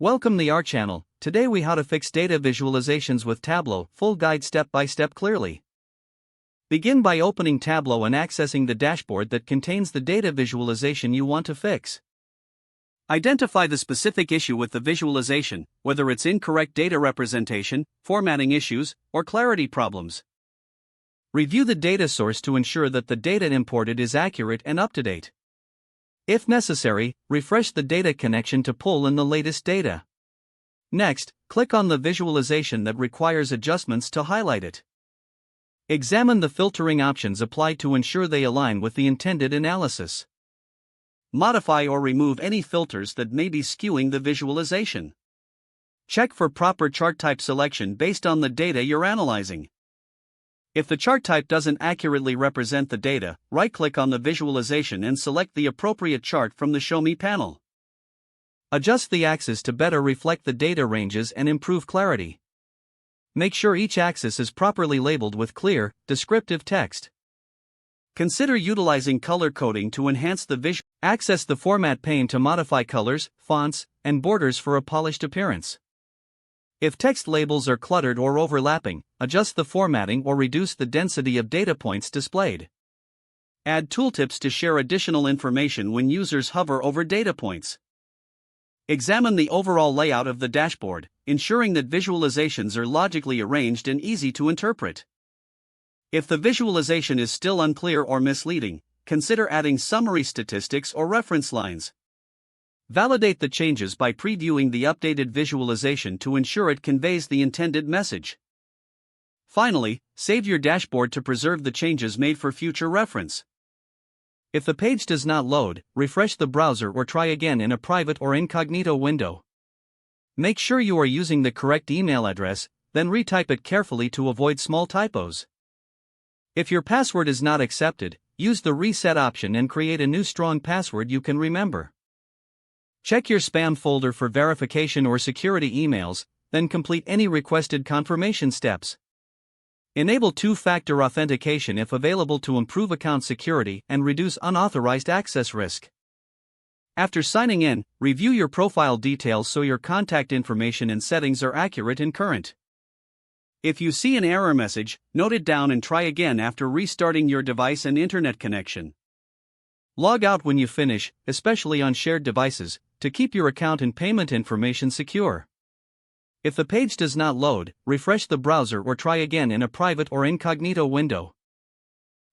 Welcome to our channel. Today we how to fix data visualizations with Tableau, full guide step by step clearly. Begin by opening Tableau and accessing the dashboard that contains the data visualization you want to fix. Identify the specific issue with the visualization, whether it's incorrect data representation, formatting issues, or clarity problems. Review the data source to ensure that the data imported is accurate and up to date. If necessary, refresh the data connection to pull in the latest data. Next, click on the visualization that requires adjustments to highlight it. Examine the filtering options applied to ensure they align with the intended analysis. Modify or remove any filters that may be skewing the visualization. Check for proper chart type selection based on the data you're analyzing. If the chart type doesn't accurately represent the data, right-click on the visualization and select the appropriate chart from the Show Me panel. Adjust the axis to better reflect the data ranges and improve clarity. Make sure each axis is properly labeled with clear, descriptive text. Consider utilizing color coding to enhance the visual. Access the Format pane to modify colors, fonts, and borders for a polished appearance. If text labels are cluttered or overlapping, adjust the formatting or reduce the density of data points displayed. Add tooltips to share additional information when users hover over data points. Examine the overall layout of the dashboard, ensuring that visualizations are logically arranged and easy to interpret. If the visualization is still unclear or misleading, consider adding summary statistics or reference lines. Validate the changes by previewing the updated visualization to ensure it conveys the intended message. Finally, save your dashboard to preserve the changes made for future reference. If the page does not load, refresh the browser or try again in a private or incognito window. Make sure you are using the correct email address, then retype it carefully to avoid small typos. If your password is not accepted, use the reset option and create a new strong password you can remember. Check your spam folder for verification or security emails, then complete any requested confirmation steps. Enable two-factor authentication if available to improve account security and reduce unauthorized access risk. After signing in, review your profile details so your contact information and settings are accurate and current. If you see an error message, note it down and try again after restarting your device and internet connection. Log out when you finish, especially on shared devices, to keep your account and payment information secure. If the page does not load, refresh the browser or try again in a private or incognito window.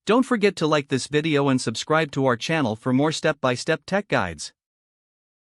Don't forget to like this video and subscribe to our channel for more step-by-step tech guides.